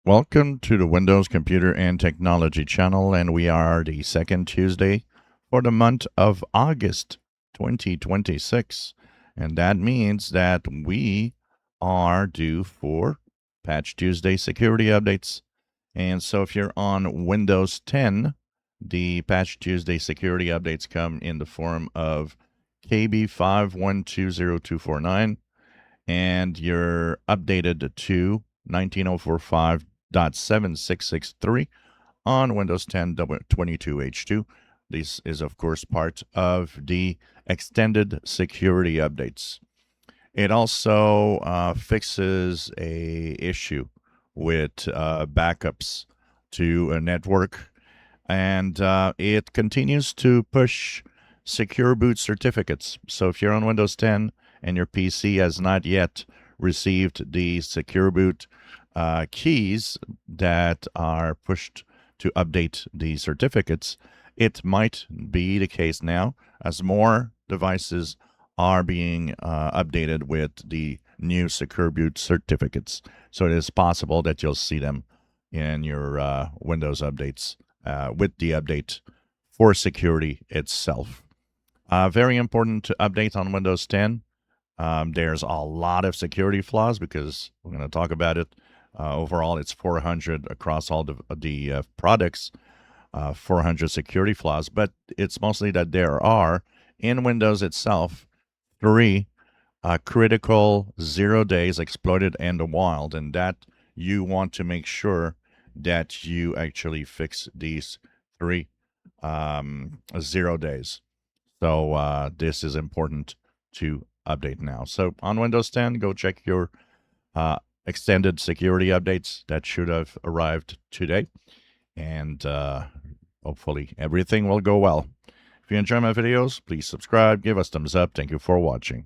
Welcome to the Windows Computer and Technology channel, and we are the second Tuesday for the month of August 2026. And that means that we are due for Patch Tuesday security updates. And so if you're on Windows 10, the Patch Tuesday security updates come in the form of KB5120.249, and you're updated to 19045.7663 on Windows 10 22H2. This is, of course, part of the extended security updates. It also fixes a issue with backups to a network, and it continues to push secure boot certificates. So if you're on Windows 10 and your PC has not yet received the secure boot keys that are pushed to update the certificates, it might be the case now as more devices are being updated with the new secure boot certificates. So it is possible that you'll see them in your Windows updates with the update for security itself. Very important to update on Windows 10. There's a lot of security flaws because we're going to talk about it. Overall, it's 400 across all the products, 400 security flaws, but it's mostly that there are, in Windows itself, 3 critical 0 days exploited in the wild, and that you want to make sure that you actually fix these 3 0 days. So this is important to update now. So on Windows 10, go check your extended security updates that should have arrived today. And hopefully everything will go well. If you enjoy my videos, please subscribe, give us thumbs up. Thank you for watching.